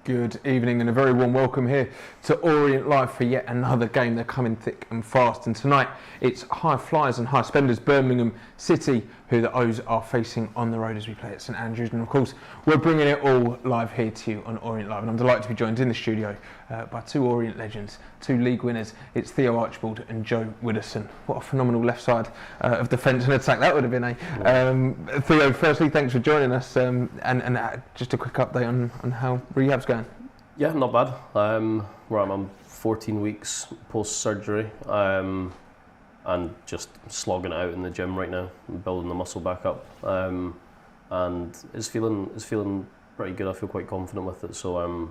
Good evening and a very warm welcome here to Orient Live for yet another game. They're coming thick and fast, and tonight it's high flyers and high spenders Birmingham City who the O's are facing on the road as we play at St Andrews, and of course we're bringing it all live here to you on Orient Live, and I'm delighted to be joined in the studio by two Orient legends, two league winners. It's Theo Archibald and Joe Widdowson. What a phenomenal left side of defence and attack that would have been, eh? Theo, firstly thanks for joining us, and just a quick update on how rehab's going. Yeah, not bad. I'm 14 weeks post-surgery, and just slogging it out in the gym right now, building the muscle back up, and it's feeling pretty good. I feel quite confident with it. So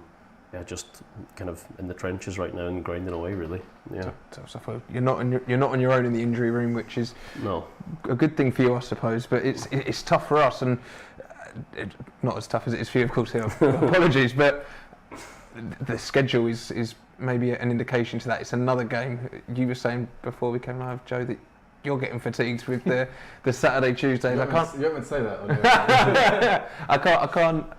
just kind of in the trenches right now and grinding away, really. Yeah. So you're not on your own in the injury room, which is a good thing for you, I suppose. But it's tough for us, and not as tough as it is for you, of course. Theo. Apologies, but the schedule is maybe an indication to that. It's another game. You were saying before we came live, Joe, that you're getting fatigued with the Saturday, Tuesdays. You haven't say that. I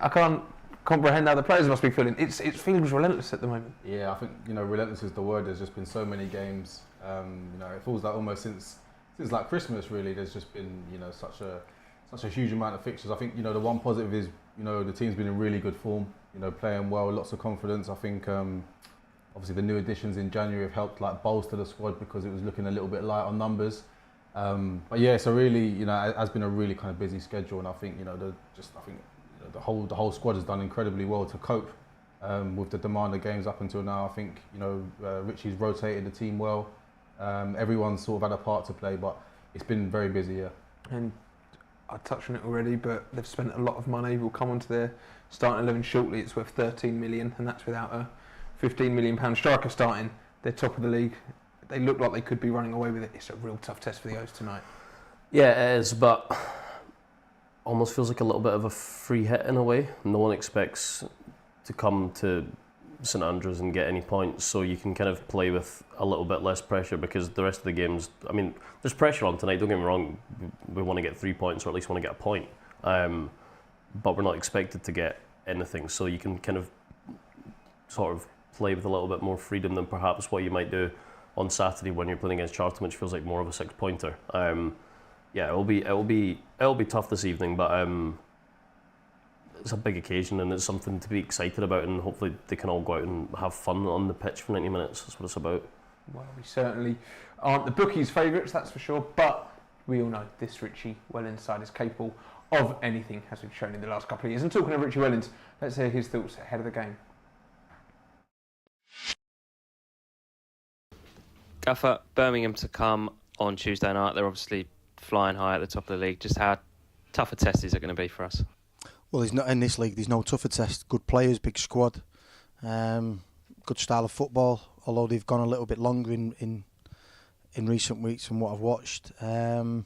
can't comprehend how the players must be feeling. It feels relentless at the moment. Yeah, I think relentless is the word. There's just been so many games. It feels like almost since like Christmas really. There's just been such a huge amount of fixtures. I think the one positive is the team's been in really good form. Playing well, lots of confidence. I think obviously the new additions in January have helped bolster the squad because it was looking a little bit light on numbers. But yeah, so really it has been a really kind of busy schedule, and I think the whole squad has done incredibly well to cope with the demand of games up until now. I think Richie's rotated the team well. Everyone's sort of had a part to play, but it's been very busy. Yeah. And I touched on it already, but they've spent a lot of money. We'll come on to their starting 11 shortly. It's worth 13 million, and that's without a 15 million pound striker starting. They're top of the league. They look like they could be running away with it. It's a real tough test for the O's tonight. Yeah, it is, but almost feels like a little bit of a free hit in a way. No one expects to come to St Andrews and get any points, so you can kind of play with a little bit less pressure because the rest of the games, there's pressure on tonight, don't get me wrong. We want to get 3 points or at least want to get a point, but we're not expected to get anything, so you can kind of sort of play with a little bit more freedom than perhaps what you might do on Saturday when you're playing against Charlton, which feels like more of a 6-pointer. It'll be tough this evening, but it's a big occasion and it's something to be excited about, and hopefully they can all go out and have fun on the pitch for 90 minutes. That's what it's about. Well, we certainly aren't the bookies' favourites, that's for sure, but we all know this Richie Wellens side is capable of anything, as we've shown in the last couple of years. And talking of Richie Wellens, let's hear his thoughts ahead of the game. Gaffer, Birmingham to come on Tuesday night. They're obviously flying high at the top of the league. Just how tough a test is it going to be for us? Well, there's not in this league. There's no tougher test. Good players, big squad, good style of football. Although they've gone a little bit longer in recent weeks from what I've watched. But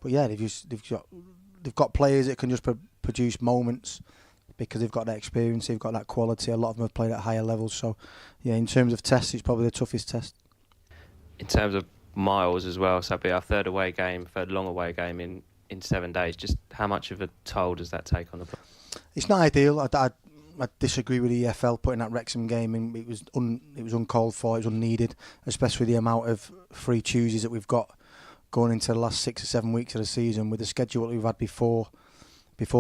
yeah, they've got players that can just produce moments because they've got that experience, they've got that quality. A lot of them have played at higher levels. So yeah, in terms of tests, it's probably the toughest test. In terms of miles as well, so it'll be our third long away game in 7 days. Just how much of a toll does that take on the player? It's not ideal. I disagree with the EFL putting that Wrexham game in. It was uncalled for. It was unneeded, especially the amount of free Tuesdays that we've got going into the last 6 or 7 weeks of the season with the schedule that we've had before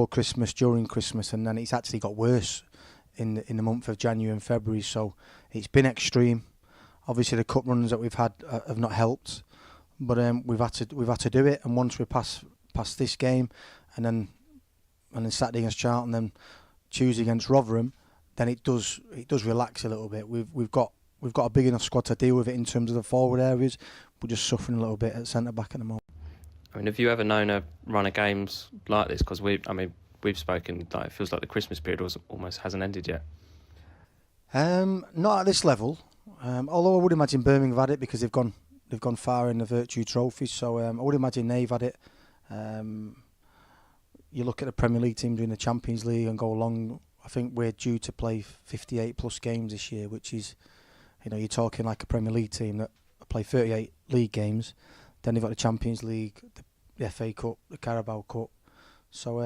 Christmas, during Christmas, and then it's actually got worse in the month of January and February. So it's been extreme. Obviously, the cup runs that we've had have not helped, but we've had to do it. And once we pass this game, and then Saturday against Charlton, then Tuesday against Rotherham, then it does relax a little bit. We've got a big enough squad to deal with it in terms of the forward areas. We're just suffering a little bit at centre back at the moment. Have you ever known a run of games like this? Because we've spoken. Like, it feels like the Christmas period almost hasn't ended yet. Not at this level. Although I would imagine Birmingham have had it because they've gone far in the Virtue Trophy. So I would imagine they've had it. you look at the Premier League teams in the Champions League and go along. I think we're due to play 58 plus games this year, which is, you're talking like a Premier League team that play 38 league games. Then they've got the Champions League, the FA Cup, the Carabao Cup. So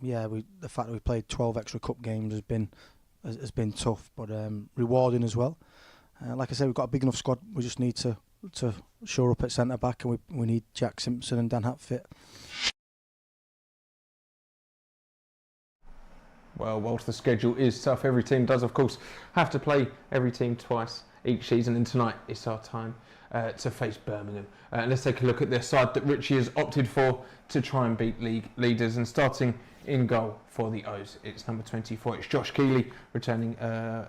the fact that we played 12 extra cup games has been tough, but rewarding as well. Like I said, we've got a big enough squad. We just need to shore up at centre back, and we need Jack Simpson and Dan Hatt fit. Well, whilst the schedule is tough, every team does, of course, have to play every team twice each season, and tonight it's our time to face Birmingham. Let's take a look at their side that Richie has opted for to try and beat league leaders, and starting in goal for the O's, it's number 24, it's Josh Keeley. Returning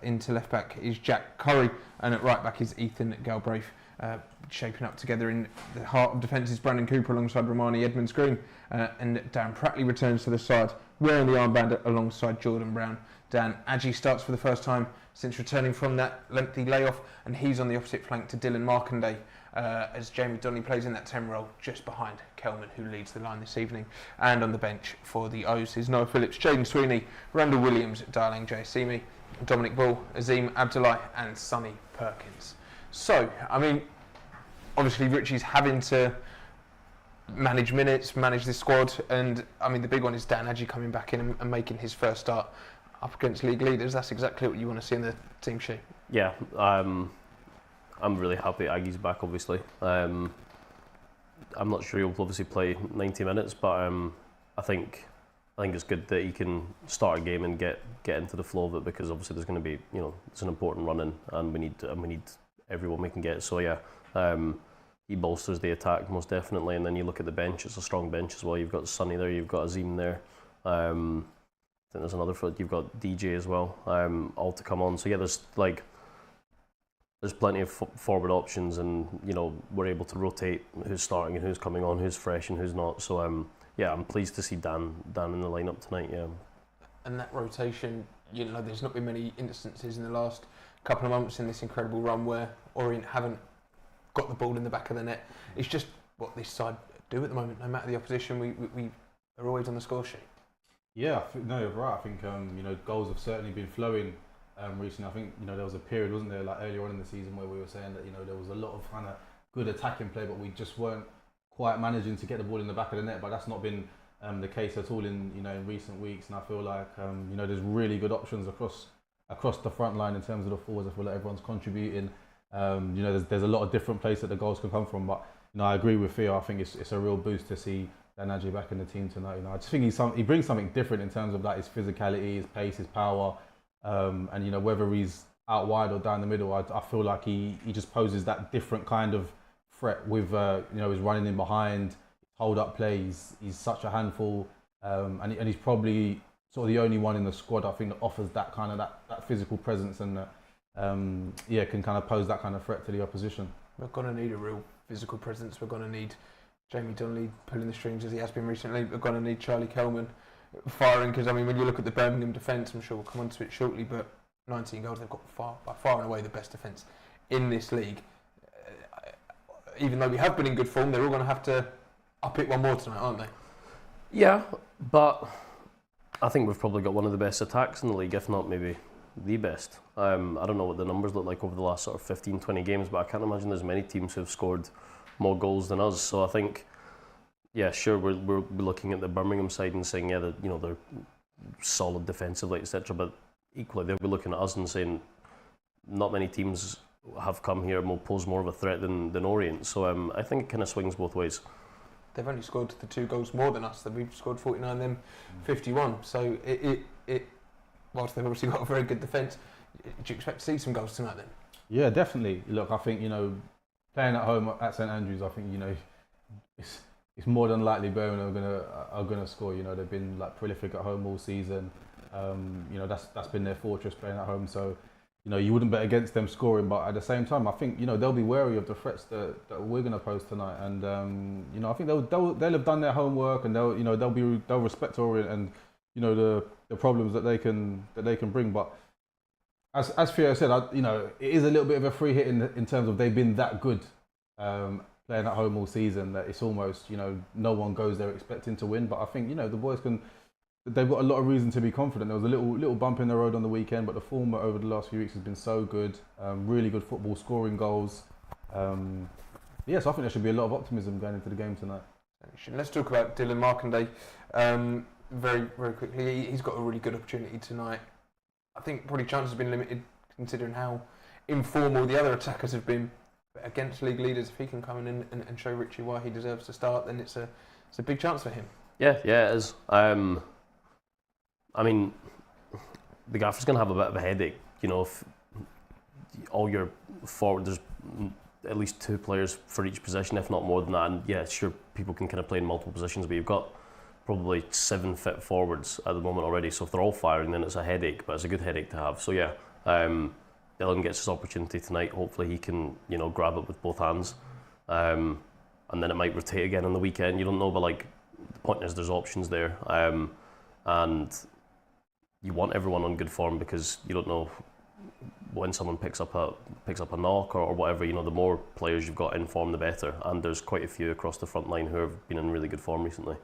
into left back is Jack Curry, and at right back is Ethan Galbraith. Shaping up together in the heart of defence is Brandon Cooper alongside Romani Edmonds-Green, and Darren Pratley returns to the side wearing the armband alongside Jordan Brown. Dan Adji starts for the first time since returning from that lengthy layoff, and he's on the opposite flank to Dylan Markanday, as Jamie Donnelly plays in that 10 role just behind Kelman, who leads the line this evening. And on the bench for the O's is Noah Phillips, Jaden Sweeney, Randall Williams, Darling Jaisimi, Dominic Bull, Azim Abdullahi and Sonny Perkins. So, I mean, obviously Richie's having to manage minutes, manage this squad, and I mean the big one is Dan Adji coming back in and making his first start up against league leaders. That's exactly what you want to see in the team sheet. Yeah, I'm really happy Aggie's back, obviously. I'm not sure he'll obviously play 90 minutes, but I think it's good that he can start a game and get into the flow of it, because obviously there's going to be, it's an important run in, and we need everyone we can get. So yeah, he bolsters the attack most definitely, and then you look at the bench, it's a strong bench as well. You've got Sonny there, you've got Azim there. I think there's another foot. You've got DJ as well, all to come on. So yeah, there's plenty of forward options, and we're able to rotate who's starting and who's coming on, who's fresh and who's not. So yeah, I'm pleased to see Dan in the lineup tonight. Yeah, and that rotation, there's not been many instances in the last couple of months in this incredible run where Orient haven't got the ball in the back of the net. It's just what this side do at the moment. No matter the opposition, we are always on the score sheet. Yeah, no, you're right. I think goals have certainly been flowing recently. I think there was a period, wasn't there, like earlier on in the season, where we were saying that there was a lot of kind of good attacking play, but we just weren't quite managing to get the ball in the back of the net. But that's not been the case at all in in recent weeks. And I feel like there's really good options across the front line in terms of the forwards. I feel like everyone's contributing. There's a lot of different places that the goals can come from. But I agree with Theo. I think it's a real boost to see Dan Adji back in the team tonight. I just think he brings something different in terms of his physicality, his pace, his power, and whether he's out wide or down the middle, I feel like he just poses that different kind of threat with his running in behind, hold up play. He's such a handful, and he's probably sort of the only one in the squad I think that offers that kind of that physical presence, and can kind of pose that kind of threat to the opposition. We're going to need a real physical presence. We're going to need Jamie Donnelly pulling the strings as he has been recently. We're going to need Charlie Kelman firing, because when you look at the Birmingham defence, I'm sure we'll come on to it shortly, but 19 goals, they've got by far and away the best defence in this league. Even though we have been in good form, they're all going to have to up it one more tonight, aren't they? Yeah, but I think we've probably got one of the best attacks in the league, if not maybe the best. I don't know what the numbers look like over the last sort of 15, 20 games, but I can't imagine there's many teams who have scored more goals than us. So I think, yeah, sure, we're looking at the Birmingham side and saying, yeah, they're solid defensively, etc. But equally, they'll be looking at us and saying, not many teams have come here and will pose more of a threat than Orient. So I think it kind of swings both ways. They've only scored the 2 goals more than us. We've scored 49, them 51. So it whilst they've obviously got a very good defence, do you expect to see some goals tonight then? Yeah, definitely. Look, I think playing at home at St Andrews, I think it's more than likely Birmingham are gonna score. They've been prolific at home all season. That's been their fortress, playing at home. So you wouldn't bet against them scoring, but at the same time, I think they'll be wary of the threats that we're gonna pose tonight. And I think they'll have done their homework, and they'll respect Orient and the problems that they can bring. But as Theo said, it is a little bit of a free hit in terms of they've been that good playing at home all season that it's almost, no one goes there expecting to win. But I think, the boys they've got a lot of reason to be confident. There was a little bump in the road on the weekend, but the form over the last few weeks has been so good. Really good football, scoring goals. So I think there should be a lot of optimism going into the game tonight. Let's talk about Dylan Markanday very, very quickly. He's got a really good opportunity tonight. I think probably chances have been limited considering how informal the other attackers have been. But against league leaders, if he can come in and show Richie why he deserves to start, then it's a big chance for him. Yeah, it is. I mean, the gaffer's going to have a bit of a headache, if all your forward, there's at least 2 players for each position, if not more than that. And yeah, sure, people can kind of play in multiple positions, but you've got probably 7 fit forwards at the moment already. So if they're all firing, then it's a headache, but it's a good headache to have. So yeah, Dylan gets his opportunity tonight. Hopefully he can, grab it with both hands. And then it might rotate again on the weekend. You don't know, but the point is there's options there. And you want everyone on good form because you don't know when someone picks up a knock or whatever. The more players you've got in form, the better. And there's quite a few across the front line who have been in really good form recently.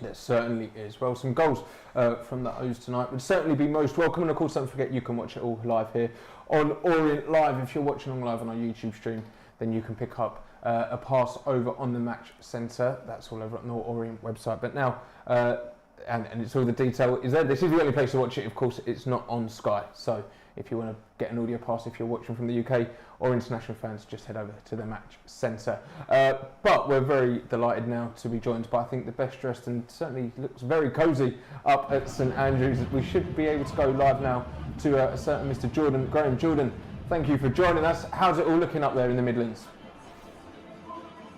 There certainly is. Well, some goals from the O's tonight would certainly be most welcome. And of course, don't forget you can watch it all live here on Orient Live. If you're watching on live on our YouTube stream, then you can pick up a pass over on the Match Centre. That's all over on the Orient website. But now, and it's all the detail is there. This is the only place to watch it. Of course, it's not on Sky. So if you want to get an audio pass, if you're watching from the UK or international fans, just head over to the Match Centre. But we're very delighted now to be joined by, I think, the best dressed and certainly looks very cosy up at St Andrews. We should be able to go live now to a certain Mr. Jordan Graham. Jordan, thank you for joining us. How's it all looking up there in the Midlands?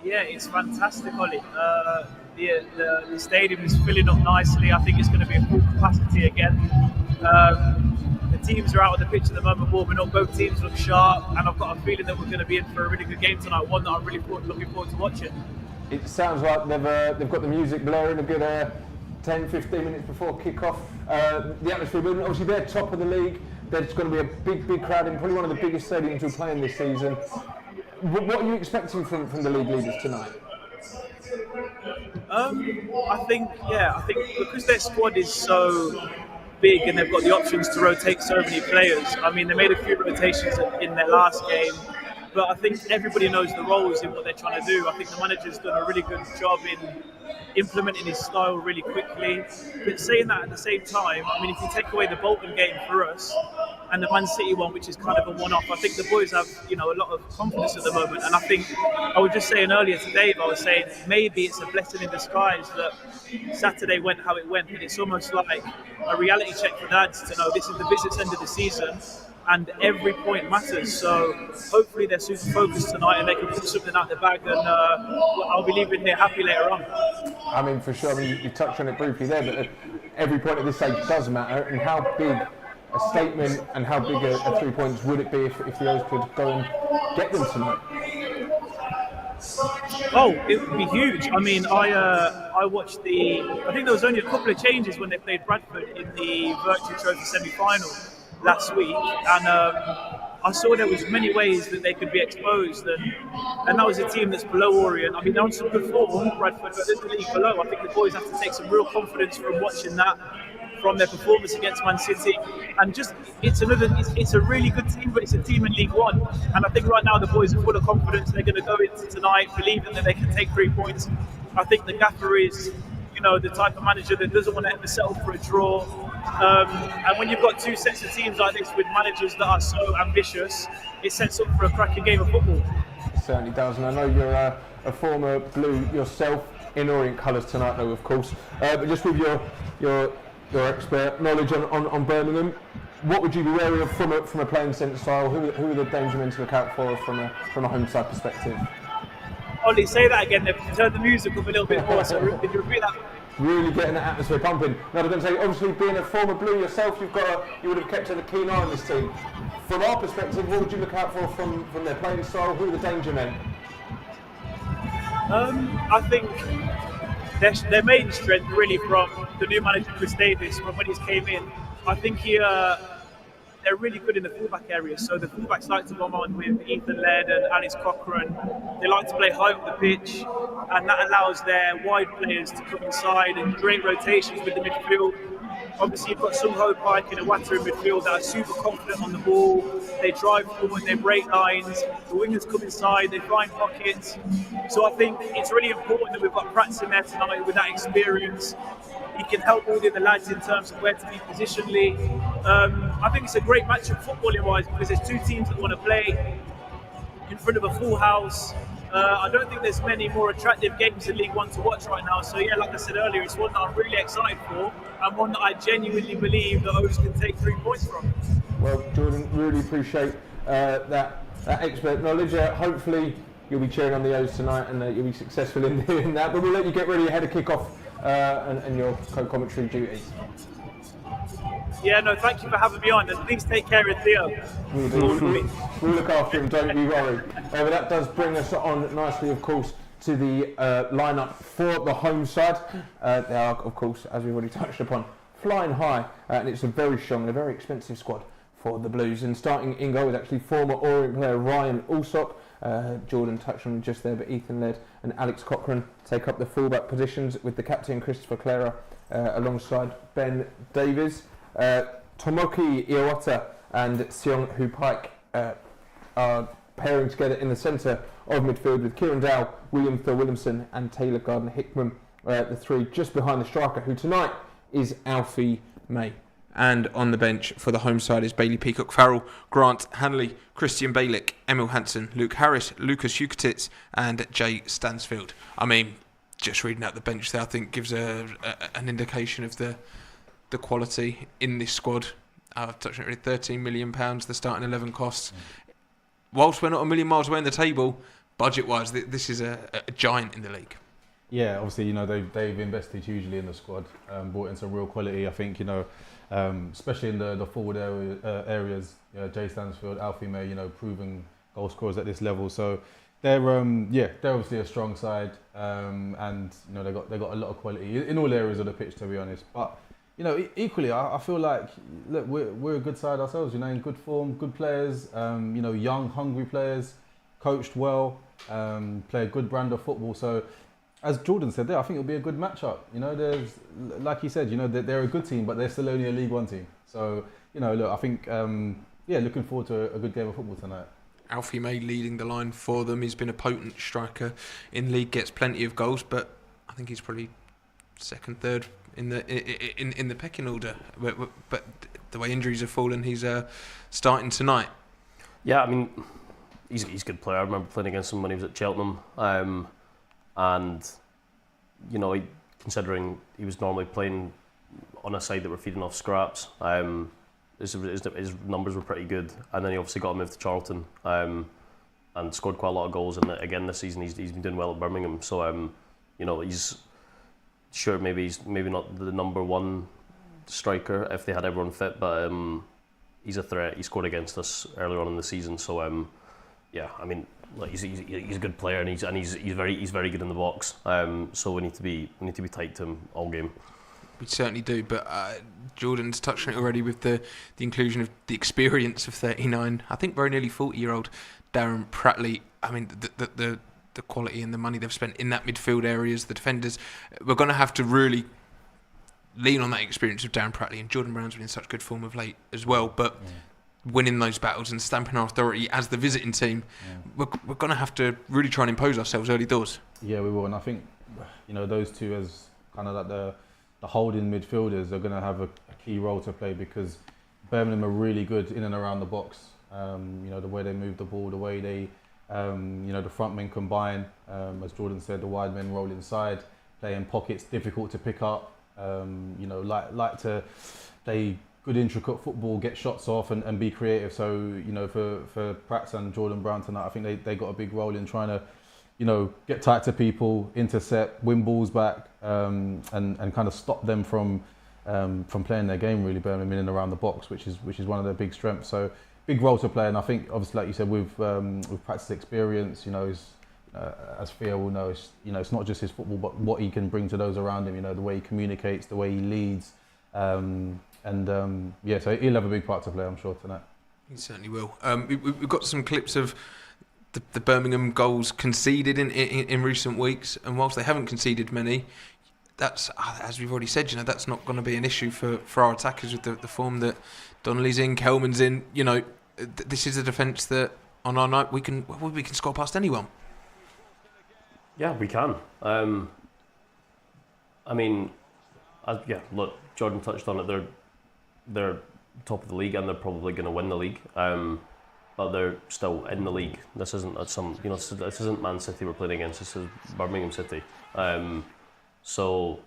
Yeah, it's fantastic, Ollie. The stadium is filling up nicely. I think it's going to be a full capacity again. The teams are out on the pitch at the moment warming up. Both teams look sharp, and I've got a feeling that we're going to be in for a really good game tonight. One that I'm really looking forward to watching. It sounds like they've got the music blaring a good 10-15 minutes before kick-off. The atmosphere, obviously they're top of the league. There's going to be a big crowd in probably one of the biggest stadiums we're playing this season. What are you expecting from the league leaders tonight? I think because their squad is so big and they've got the options to rotate so many players. I mean, they made a few rotations in their last game, but I think everybody knows the roles in what they're trying to do. I think the manager's done a really good job in implementing his style really quickly. But saying that at the same time, I mean, if you take away the Bolton game for us and the Man City one, which is kind of a one-off, I think the boys have, a lot of confidence at the moment. And I think I was just saying earlier to Dave, I was saying maybe it's a blessing in disguise that Saturday went how it went, and it's almost like a reality check for dads to know this is the business end of the season. And every point matters, so hopefully they're super focused tonight and they can put something out the bag, and I'll be leaving here happy later on. I mean, for sure. I mean, you touched on it briefly there, but every point at this stage does matter. And how big a statement and how big a 3 points would it be if the O's could go and get them tonight? Oh, it would be huge. I mean, I watched I think there was only a couple of changes when they played Bradford in the Virtue Trophy semi-final last week, and I saw there was many ways that they could be exposed, and that was a team that's below Orient. I mean, they're on some good form, Bradford, but there's the league below. I think the boys have to take some real confidence from watching that, from their performance against Man City, and just it's a really good team, but it's a team in League One, and I think right now the boys are full of confidence. They're going to go into tonight believing that they can take 3 points. I think the gaffer is, the type of manager that doesn't want to ever settle for a draw. And when you've got 2 sets of teams like this with managers that are so ambitious, it sets up for a cracking game of football. It certainly does, and I know you're a former Blue yourself, in Orient colours tonight though, of course. But just with your expert knowledge on Birmingham, what would you be wary of from a playing centre style? Who are the danger men to look out for from a home side perspective? Ollie, say that again. They've turned the music up a little bit more, so could you repeat that? Really getting the atmosphere pumping. Now, I was going to say, obviously, being a former Blue yourself, you would have kept a keen eye on this team. From our perspective, what would you look out for from their playing style? Who are the danger men? I think their main strength, really, from the new manager Chris Davis, from when he came in, I think they're really good in the fullback area. So the fullbacks like to bomb on with Ethan Laird and Alex Cochrane. They like to play high up the pitch, and that allows their wide players to come inside and create rotations with the midfield. Obviously, you've got Sung Ho Pike and Iwata in midfield that are super confident on the ball. They drive forward, they break lines. The wingers come inside, they find pockets. So I think it's really important that we've got Prats in there tonight with that experience. He can help all the other lads in terms of where to be positionally. I think it's a great matchup footballing-wise because there's two teams that want to play in front of a full house. I don't think there's many more attractive games in League One to watch right now. So yeah, like I said earlier, it's one that I'm really excited for and one that I genuinely believe that O's can take 3 points from. Well, Jordan, really appreciate that expert knowledge. Hopefully you'll be cheering on the O's tonight and you'll be successful in doing that. But we'll let you get ready ahead of kick-off and your co-commentary duties. Yeah, no, thank you for having me on. And please take care of Theo. We'll look after him, don't you worry. But that does bring us on nicely, of course, to the lineup for the home side. They are, of course, as we've already touched upon, flying high, and it's a very strong and a very expensive squad for the Blues. And starting in goal is actually former Orient player Ryan Alsop. Jordan touched on him just there, but Ethan Laird and Alex Cochrane take up the fullback positions with the captain Christopher Clara alongside Ben Davies. Tomoki Iwata and Seong Hu Pike are pairing together in the centre of midfield with Kieran Dow, William Phil Williamson and Taylor Gardner-Hickman, the three just behind the striker, who tonight is Alfie May. And on the bench for the home side is Bailey Peacock-Farrell, Grant Hanley, Christian Balick, Emil Hansen, Luke Harris, Lucas Ukatitz and Jay Stansfield. I mean, just reading out the bench there, I think gives an indication of the quality in this squad. I've touched on it, £13 million, the starting 11 costs. Whilst we're not a million miles away in the table, budget-wise, this is a giant in the league. Yeah, obviously, they've invested hugely in the squad, brought in some real quality. I think, especially in the forward areas, Jay Stansfield, Alfie May, proven goal scorers at this level. So they're obviously a strong side, and they got a lot of quality in all areas of the pitch, to be honest. But equally, I feel like, look, we're a good side ourselves, in good form, good players, young, hungry players, coached well, play a good brand of football. So, as Jordan said there, I think it'll be a good matchup. There's, like he said, they're a good team, but they're still only a League One team. So, look, I think, looking forward to a good game of football tonight. Alfie May leading the line for them. He's been a potent striker in league, gets plenty of goals, but I think he's probably second, third in the pecking order, but the way injuries have fallen, he's starting tonight. Yeah, I mean, he's a good player. I remember playing against him when he was at Cheltenham, and considering he was normally playing on a side that were feeding off scraps, his numbers were pretty good. And then he obviously got a move to Charlton, and scored quite a lot of goals. And again this season, he's been doing well at Birmingham. So he's. Sure, maybe he's not the number one striker if they had everyone fit, but he's a threat. He scored against us earlier on in the season, so I mean, he's a good player, and he's very good in the box. So we need to be tight to him all game. We certainly do, but Jordan's touched on it already with the inclusion of the experience of 39, I think very nearly 40-year-old Darren Prattley. I mean, the quality and the money they've spent in that midfield areas, the defenders, we're going to have to really lean on that experience of Darren Prattley, and Jordan Brown's been in such good form of late as well, but winning those battles and stamping our authority as the visiting team, we're going to have to really try and impose ourselves early doors. Yeah, we will, and I think those two as kind of like the holding midfielders are going to have a key role to play, because Birmingham are really good in and around the box. The way they move the ball, the way they the front men combine, as Jordan said, the wide men roll inside, play in pockets, difficult to pick up, like to play good intricate football, get shots off and be creative. So, for Prats and Jordan Brown tonight, I think they got a big role in trying to, get tight to people, intercept, win balls back, and kind of stop them from playing their game, really, Birmingham in and around the box, which is one of their big strengths. So, big role to play, and I think obviously, like you said, with Pratt's experience, as Theo will know, it's not just his football, but what he can bring to those around him. The way he communicates, the way he leads, And yeah, so he'll have a big part to play, I'm sure, tonight. He certainly will. We've got some clips of the Birmingham goals conceded in recent weeks, and whilst they haven't conceded many, that's, as we've already said, that's not going to be an issue for our attackers with the form that Donnelly's in, Kelman's in. This is a defence that on our night we can score past anyone. Yeah, we can. Look, Jordan touched on it. They're top of the league, and they're probably going to win the league. But they're still in the league. This isn't this isn't Man City we're playing against. This is Birmingham City. So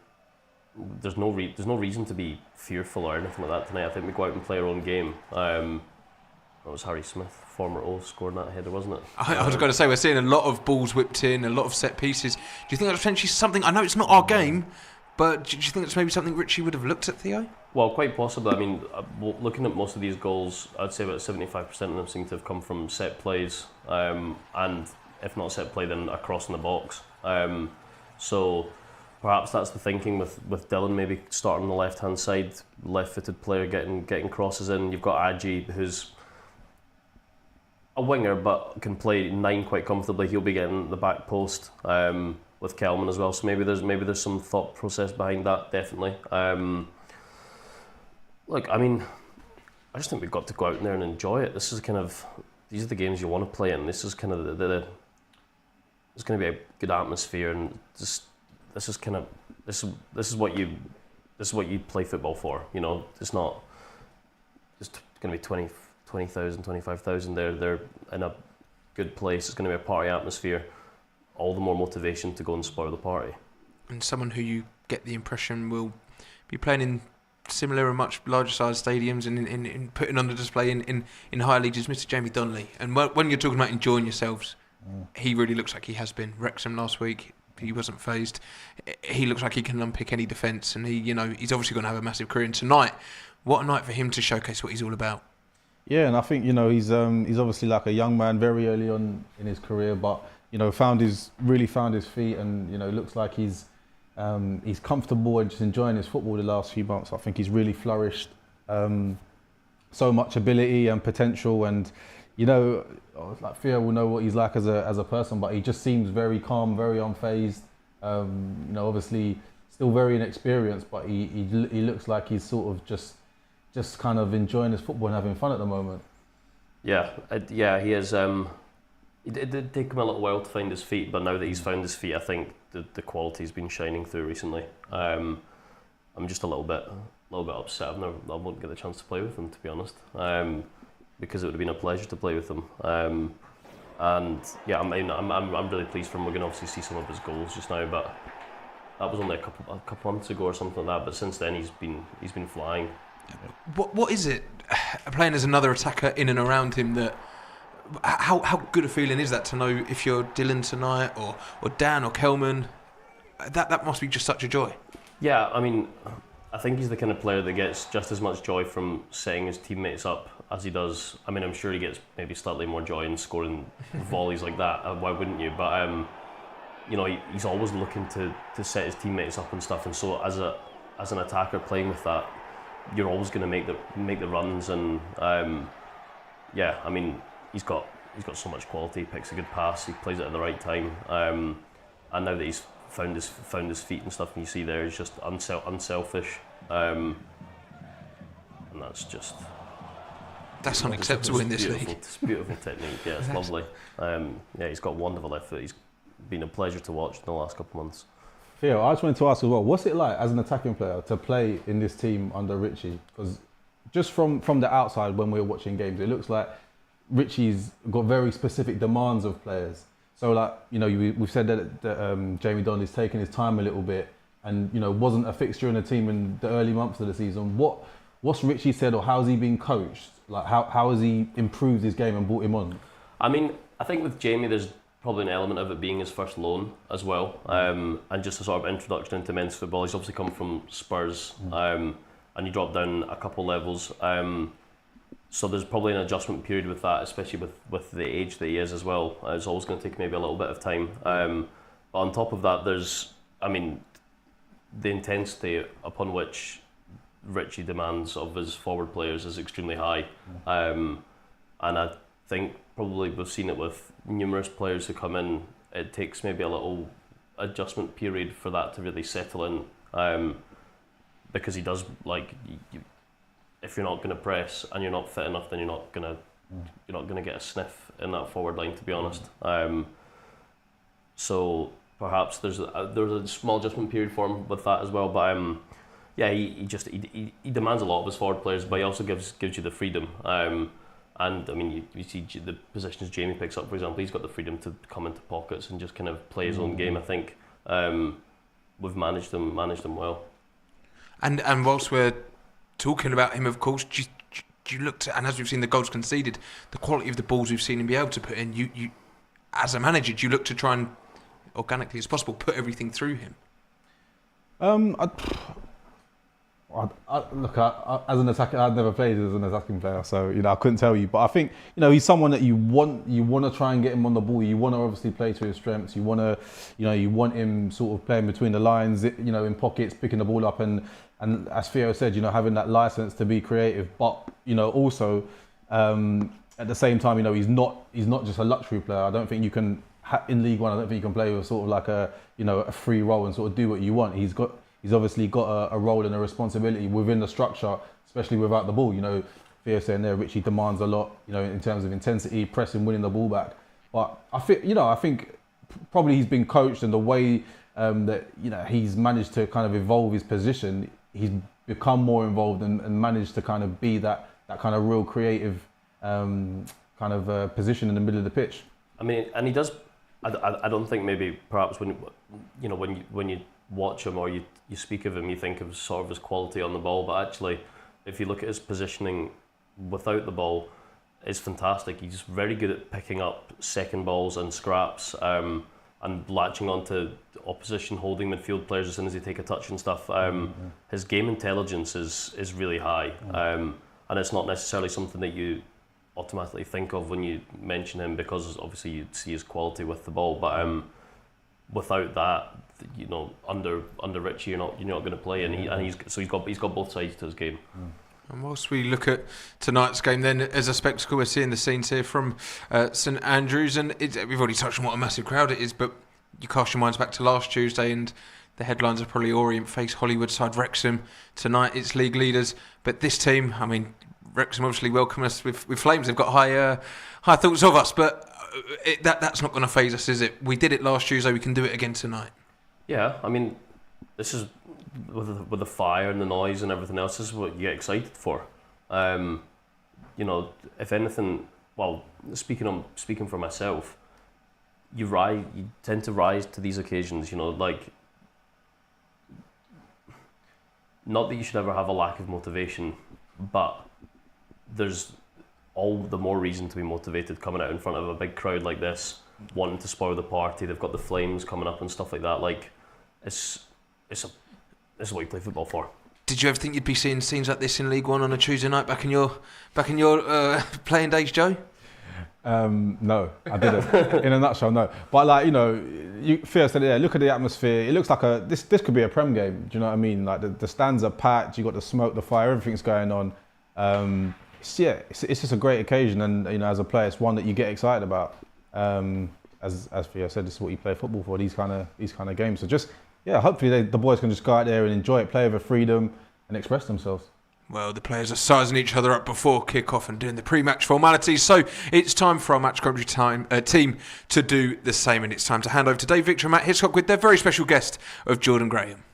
there's no reason to be fearful or anything like that tonight. I think we go out and play our own game. That was Harry Smith, former O, scoring that header, wasn't it? I was going to say, we're seeing a lot of balls whipped in, a lot of set pieces. Do you think that's potentially something? I know it's not our game, but do you think that's maybe something Richie would have looked at, Theo? Well, quite possibly. I mean, looking at most of these goals, I'd say about 75% of them seem to have come from set plays, and if not set play, then a cross in the box. So perhaps that's the thinking with Dylan maybe starting on the left-hand side, left-footed player getting crosses in. You've got Adji, who's a winger but can play 9 quite comfortably. He'll be getting the back post with Kelman as well. So maybe there's some thought process behind that, definitely. Look, I mean, I just think we've got to go out there and enjoy it. These are the games you want to play in. This is kind of it's going to be a good atmosphere, and this is what you play football for. It's not just going to be 20,000, 25,000. They're in a good place. It's going to be a party atmosphere. All the more motivation to go and spoil the party. And someone who you get the impression will be playing in similar and much larger size stadiums and in putting on the display in higher leagues is Mr. Jamie Donnelly. And when you're talking about enjoying yourselves, he really looks like he has been. Wrexham last week, he wasn't phased. He looks like he can unpick any defence, and he's obviously going to have a massive career. And tonight, what a night for him to showcase what he's all about. Yeah, and I think he's obviously like a young man, very early on in his career, but really found his feet, and looks like he's comfortable and just enjoying his football the last few months. I think he's really flourished. So much ability and potential, and like Theo will know what he's like as a person, but he just seems very calm, very unfazed. Obviously still very inexperienced, but he looks like he's sort of just kind of enjoying his football and having fun at the moment. Yeah, he is. It did take him a little while to find his feet, but now that he's found his feet, I think the quality's been shining through recently. I'm just a little bit upset. I won't get the chance to play with him, to be honest, because it would have been a pleasure to play with him. And yeah, I'm really pleased for him. We're going to obviously see some of his goals just now, but that was only a couple months ago or something like that. But since then, he's been flying. What is it playing as another attacker in and around him that? How good a feeling is that to know if you're Dylan tonight or Dan or Kelman? That must be just such a joy. Yeah, I mean, I think he's the kind of player that gets just as much joy from setting his teammates up as he does. I mean, I'm sure he gets maybe slightly more joy in scoring volleys like that. Why wouldn't you? But he's always looking to set his teammates up and stuff. And so as an attacker playing with that, you're always going to make the runs. And yeah, I mean, he's got so much quality. He picks a good pass. He plays it at the right time. And now that he's found his feet and stuff, and you see there, he's just unselfish. And that's unacceptable in this league. It's beautiful technique. Yeah, it's lovely. Yeah, he's got wonderful left foot. He's been a pleasure to watch in the last couple of months. Theo, I just wanted to ask as well, what's it like as an attacking player to play in this team under Richie? Because just from the outside, when we were watching games, it looks like Richie's got very specific demands of players. So we've said that Jamie Donnelly's taken his time a little bit and, wasn't a fixture in the team in the early months of the season. What's Richie said, or how's he been coached? Like how has he improved his game and brought him on? I mean, I think with Jamie, there's probably an element of it being his first loan as well, and just a sort of introduction into men's football. He's obviously come from Spurs, and he dropped down a couple levels. So there's probably an adjustment period with that, especially with the age that he is as well. It's always going to take maybe a little bit of time. But on top of that, there's, I mean, the intensity upon which Richie demands of his forward players is extremely high. And I think probably we've seen it with numerous players who come in. It takes maybe a little adjustment period for that to really settle in, because he does if you're not going to press and you're not fit enough, then you're not going to get a sniff in that forward line, to be honest. So perhaps there's a small adjustment period for him with that as well. But he demands a lot of his forward players, but he also gives you the freedom. And I mean, you see the positions Jamie picks up, for example, he's got the freedom to come into pockets and just kind of play his own game. I think we've managed him well. And whilst we're talking about him, of course, do you look to, and as we've seen the goals conceded, the quality of the balls we've seen him be able to put in, you as a manager, do you look to try and, organically as possible, put everything through him? As an attacker, I'd never played as an attacking player, so I couldn't tell you. But I think he's someone that you want to try and get him on the ball. You want to obviously play to his strengths. You want to, you want him sort of playing between the lines, in pockets, picking the ball up, and as Theo said, having that license to be creative. But also at the same time, he's not just a luxury player. I don't think you can in League One. I don't think you can play with sort of like a free role and sort of do what you want. He's obviously got a role and a responsibility within the structure, especially without the ball. Theo saying there, Richie demands a lot, in terms of intensity, pressing, winning the ball back. But I think probably he's been coached, and the way that he's managed to kind of evolve his position, he's become more involved and managed to kind of be that kind of real creative position in the middle of the pitch. I mean, and he does. I don't think maybe perhaps when you watch him or you speak of him, you think of sort of his quality on the ball, but actually, if you look at his positioning without the ball, it's fantastic. He's very good at picking up second balls and scraps, and latching onto opposition holding midfield players as soon as they take a touch and stuff. His game intelligence is really high, and it's not necessarily something that you automatically think of when you mention him, because obviously you see his quality with the ball, but without that, under Richie, you're not going to play, and he's got both sides to his game. And whilst we look at tonight's game, then as a spectacle, we're seeing the scenes here from St Andrews, and we've already touched on what a massive crowd it is, but you cast your minds back to last Tuesday, and the headlines are probably Orient face Hollywood side Wrexham. Tonight it's league leaders, but this team, I mean, Wrexham obviously welcome us with flames. They've got high thoughts of us, but that's not going to faze us, is it? We did it last Tuesday, we can do it again tonight. Yeah, I mean, this is with the fire and the noise and everything else. This is what you get excited for. If anything, well, speaking for myself, you tend to rise to these occasions. Not that you should ever have a lack of motivation, but there's all the more reason to be motivated coming out in front of a big crowd like this, wanting to spoil the party. They've got the flames coming up and stuff like that. It's what you play football for. Did you ever think you'd be seeing scenes like this in League One on a Tuesday night back in your playing days, Joe? No, I didn't. In a nutshell, no. But Theo said, yeah, look at the atmosphere. It looks like this could be a Prem game. Do you know what I mean? Like the stands are packed. You got the smoke, the fire, everything's going on. It's just a great occasion, and as a player, it's one that you get excited about. As Theo said, this is what you play football for. These kind of games. So just hopefully the boys can just go out there and enjoy it, play with freedom, and express themselves. Well, the players are sizing each other up before kick-off and doing the pre-match formalities, so it's time for our match commentary team to do the same, and it's time to hand over to Dave Victor and Matt Hiscock with their very special guest of Jordan Graham.